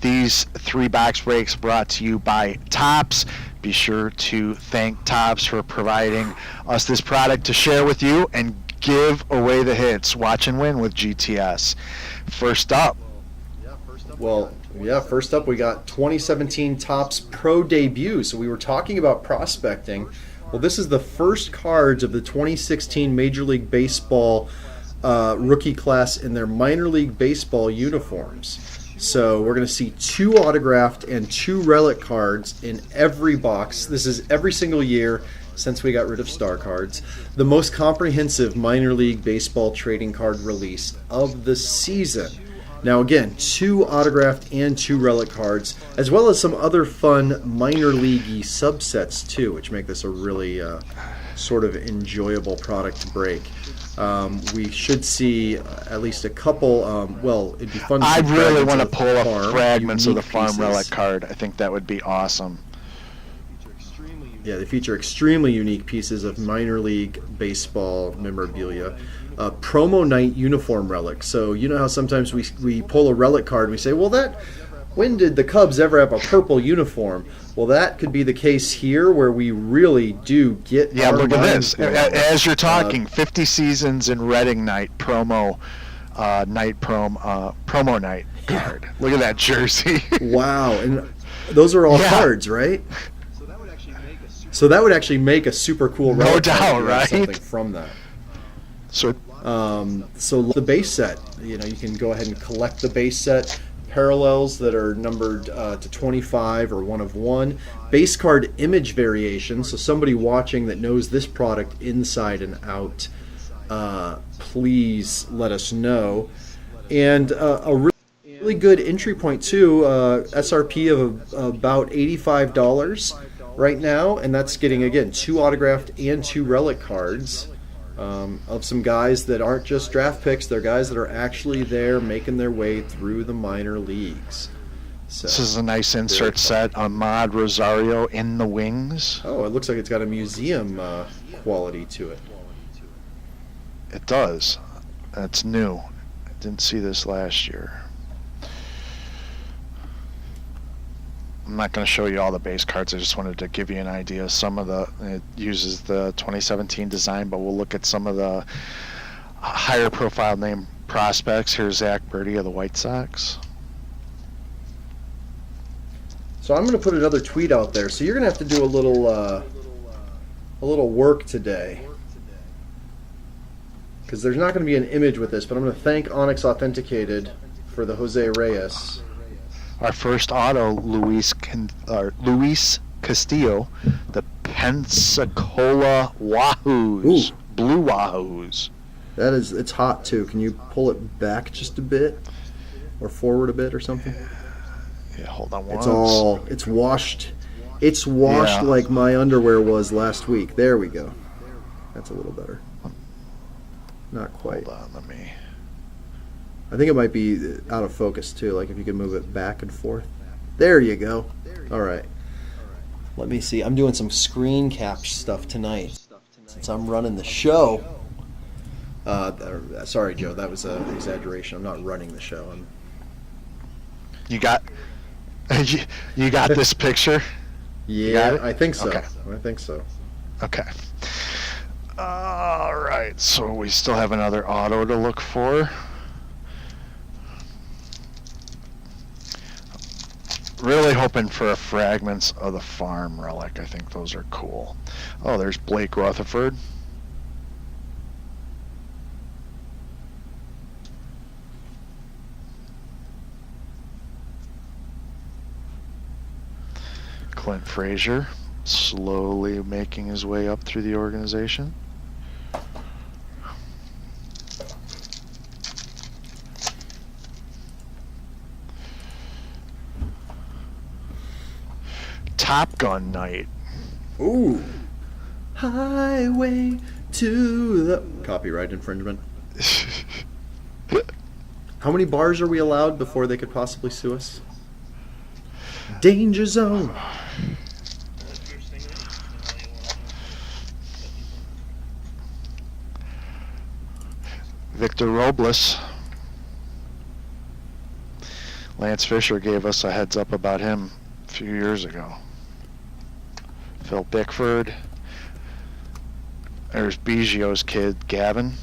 These 3 box breaks brought to you by Topps. Be sure to thank Topps for providing us this product to share with you and give away the hits. Watch and win with GTS. First up. First up we got 2017 Topps Pro Debut. So we were talking about prospecting. Well, this is the first cards of the 2016 Major League Baseball rookie class in their minor league baseball uniforms. So we're going to see 2 autographed and 2 relic cards in every box. This is every single year since we got rid of star cards. The most comprehensive minor league baseball trading card release of the season. Now again, 2 autographed and 2 relic cards, as well as some other fun minor league-y subsets too, which make this a really sort of enjoyable product to break. We should see at least a couple. It'd be fun to see. I really want to pull up farm, fragments of the unique farm pieces. relic card. I think that would be awesome. Yeah, they feature extremely unique pieces of minor league baseball memorabilia. Promo night uniform relic. So you know how sometimes we pull a relic card and we say, well, when did the Cubs ever have a purple uniform? Well, that could be the case here, where we really do get. Yeah, our look at this. minds blown. As you're talking, 50 seasons in Reading night promo night card. Look at that jersey. Wow, and those are all cards, right? So that would actually make a super cool No relic doubt, card if you had right? something from that. So So the base set, you can go ahead and collect the base set. Parallels that are numbered to 25 or 1 of 1. Base card image variation, so somebody watching that knows this product inside and out, please let us know. And a really good entry point too, SRP of about $85 right now, and that's getting, again, 2 autographed and 2 relic cards. Of some guys that aren't just draft picks, they're guys that are actually there making their way through the minor leagues. So, this is a nice insert set. Ahmad Rosario in the wings. Oh, it looks like it's got a museum quality to it. It does. That's new. I didn't see this last year. I'm not going to show you all the base cards. I just wanted to give you an idea. It uses the 2017 design, but we'll look at some of the higher profile name prospects. Here's Zach Birdie of the White Sox. So I'm going to put another tweet out there. So you're going to have to do a little work today, because there's not going to be an image with this. But I'm going to thank Onyx Authenticated for the Jose Reyes. Our first auto, Luis Castillo, the Pensacola Wahoos, Ooh. Blue Wahoos. It's hot too. Can you pull it back just a bit, or forward a bit, or something? Yeah, hold on once. It's washed. It's washed like my underwear was last week. There we go. That's a little better. Not quite. Hold on, let me. I think it might be out of focus too, like if you could move it back and forth. There you go. All right. Let me see. I'm doing some screen cap stuff tonight since I'm running the show. Sorry, Joe, that was an exaggeration. I'm not running the show. You got this picture? Yeah, I think so. Okay. I think so. Okay. All right, so we still have another auto to look for. Really hoping for fragments of the farm relic. I think those are cool. Oh, there's Blake Rutherford. Clint Frazier, slowly making his way up through the organization. Top Gun night. Ooh. Highway to the... Copyright infringement. How many bars are we allowed before they could possibly sue us? Danger zone. Victor Robles. Lance Fisher gave us a heads up about him a few years ago. Phil Bickford. There's Biggio's kid, Gavin.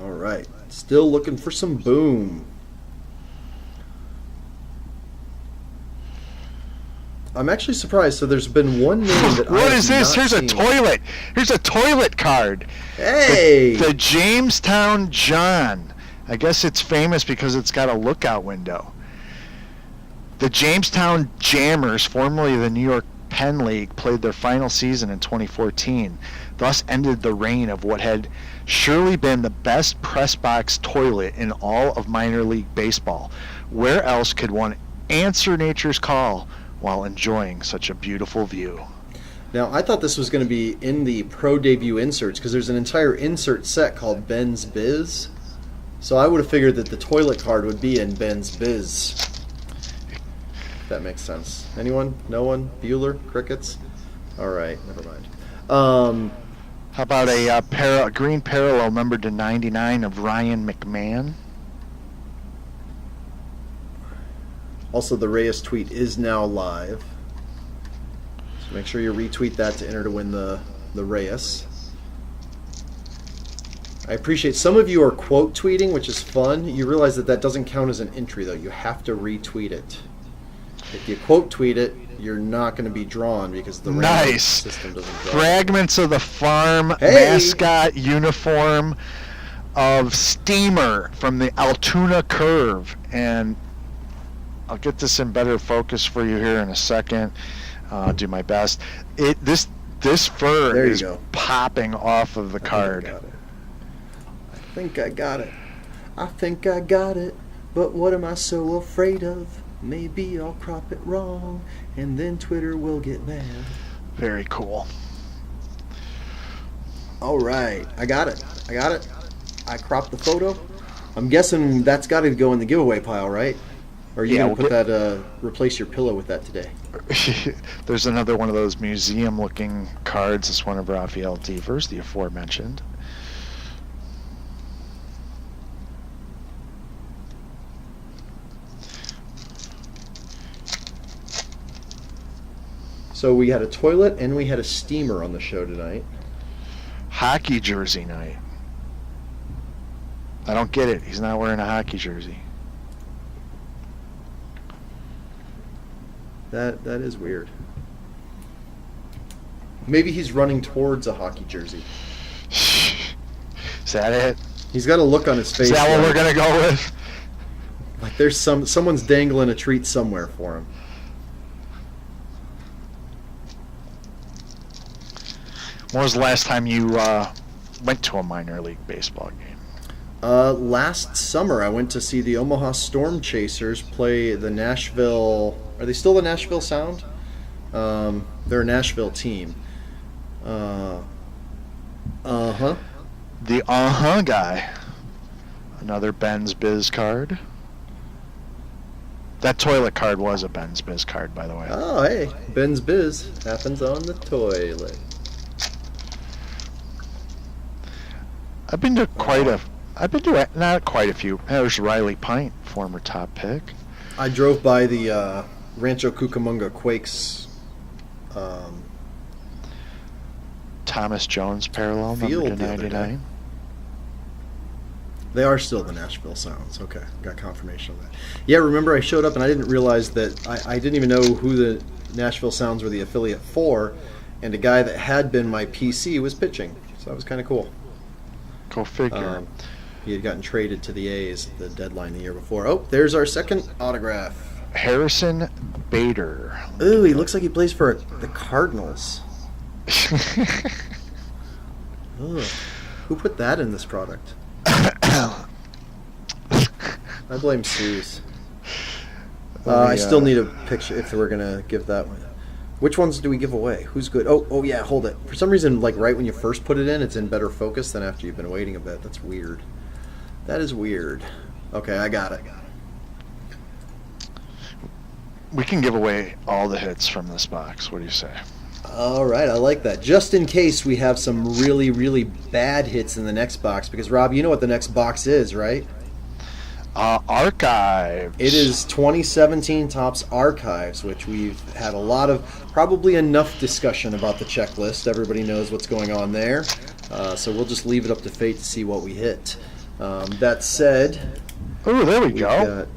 All right. Still looking for some boom. I'm actually surprised. So there's been one name that What is this? Here's seen. a toilet. Here's a toilet card. Hey! The Jamestown John. I guess it's famous because it's got a lookout window. The Jamestown Jammers, formerly the New York Penn League, played their final season in 2014, thus ended the reign of what had surely been the best press box toilet in all of minor league baseball. Where else could one answer nature's call while enjoying such a beautiful view? Now, I thought this was going to be in the pro debut inserts because there's an entire insert set called Ben's Biz. So I would have figured that the toilet card would be in Ben's Biz. If that makes sense. Anyone? No one? Bueller? Crickets? All right, never mind. How about a green parallel numbered to 99 of Ryan McMahon? Also, the Reyes tweet is now live. So make sure you retweet that to enter to win the Reyes. I appreciate some of you are quote tweeting, which is fun. You realize that doesn't count as an entry, though. You have to retweet it. If you quote tweet it, you're not going to be drawn because the random system doesn't draw. Fragments of the farm mascot uniform of Steamer from the Altoona Curve. And I'll get this in better focus for you here in a second. I'll do my best. This fur is popping off of the card. I think I got it. I think I got it. But what am I so afraid of? Maybe I'll crop it wrong, and then Twitter will get mad. Very cool. All right. I got it. I cropped the photo. I'm guessing that's got to go in the giveaway pile, right? Or are you going to put that, replace your pillow with that today? There's another one of those museum-looking cards. It's one of Rafael Devers, the aforementioned. So we had a toilet and we had a steamer on the show tonight. Hockey jersey night. I don't get it. He's not wearing a hockey jersey. That is weird. Maybe he's running towards a hockey jersey. Is that it? He's got a look on his face. Is that what we're gonna go with? Like there's someone's dangling a treat somewhere for him. When was the last time you went to a minor league baseball game? Last summer, I went to see the Omaha Storm Chasers play the Nashville. Are they still the Nashville Sound? They're a Nashville team. The guy. Another Ben's Biz card. That toilet card was a Ben's Biz card, by the way. Oh, hey, Ben's Biz happens on the toilet. I've been to not quite a few. There's Riley Pint, former top pick. I drove by the Rancho Cucamonga Quakes Thomas Jones parallel, number 99. They are still the Nashville Sounds. Okay, got confirmation on that. Yeah, remember I showed up and I didn't realize that I didn't even know who the Nashville Sounds were the affiliate for, and a guy that had been my PC was pitching, so that was kind of cool. Go figure. He had gotten traded to the A's at the deadline the year before. Oh, there's our second autograph. Harrison Bader. Ooh, he looks like he plays for the Cardinals. Ugh. Who put that in this product? I blame Suze. I still need a picture if we're going to give that one. Which ones do we give away? Who's good? Oh yeah, hold it. For some reason, like right when you first put it in, it's in better focus than after you've been waiting a bit. That's weird. That is weird. Okay, I got it. We can give away all the hits from this box. What do you say? All right, I like that. Just in case we have some really, really bad hits in the next box, because Rob, you know what the next box is, right? Archives. It is 2017 Topps Archives, which we've had a lot of, probably enough discussion about the checklist. Everybody knows what's going on there. So we'll just leave it up to fate to see what we hit. That said, Oh, there we we've go. got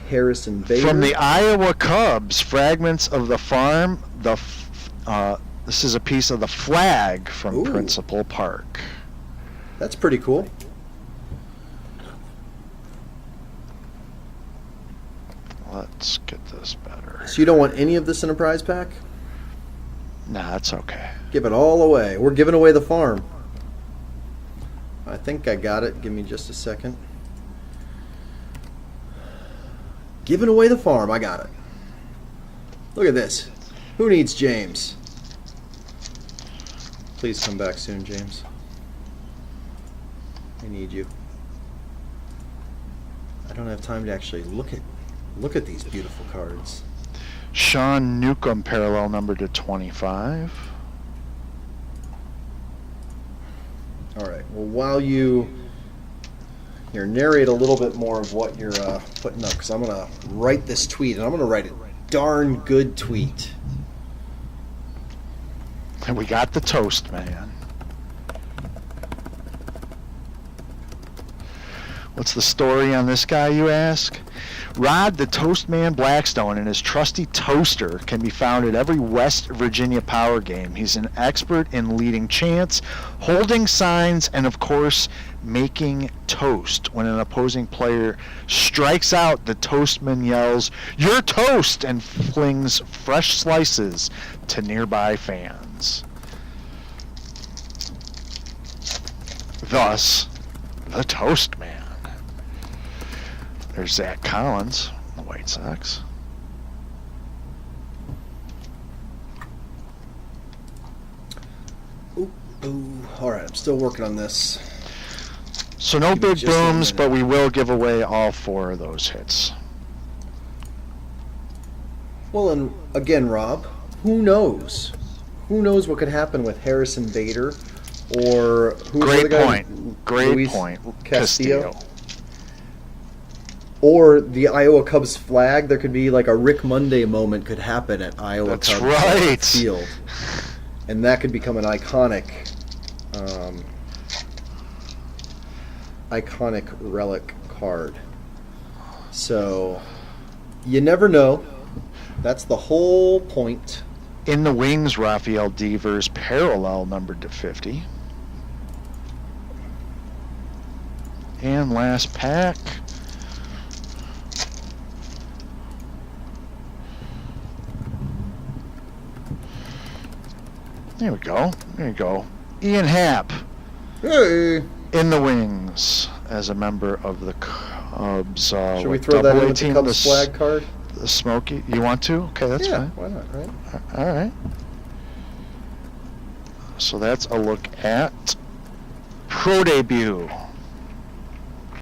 Harrison Bader. From the Iowa Cubs, fragments of the farm. This is a piece of the flag from Ooh. Principal Park. That's pretty cool. Let's get this better. So you don't want any of this in a prize pack? Nah, that's okay. Give it all away. We're giving away the farm. I think I got it. Give me just a second. Giving away the farm. I got it. Look at this. Who needs James? Please come back soon, James. I need you. I don't have time to actually look at these beautiful cards. Sean Newcomb, parallel number to 25. All right. Well, while you here narrate a little bit more of what you're putting up, because I'm gonna write this tweet, and I'm gonna write a darn good tweet. And we got the toast, man. What's the story on this guy, you ask? Rod the Toast Man Blackstone and his trusty toaster can be found at every West Virginia Power game. He's an expert in leading chants, holding signs, and of course, making toast. When an opposing player strikes out, the Toastman yells, "You're toast!" and flings fresh slices to nearby fans. Thus, the Toast Man. There's Zach Collins, the White Sox. Ooh. All right, I'm still working on this. So no Give me big just a booms, minute. but we will give away all 4 of those hits. Well, and again, Rob, who knows? Who knows what could happen with Harrison Bader or who's the other Great guy? point. Great Luis point. Castillo. Or the Iowa Cubs flag. There could be like a Rick Monday moment could happen at Iowa That's Cubs right. field, and that could become an iconic relic card. So you never know. That's the whole point. In the wings, Rafael Devers, parallel numbered to 50. And last pack. There we go. There you go. Ian Happ Hey. in the wings as a member of the Cubs. Should we throw that in with the Cubs flag card? The Smoky. You want to? Okay, that's yeah, fine. why not, right? All right. So that's a look at Pro Debut.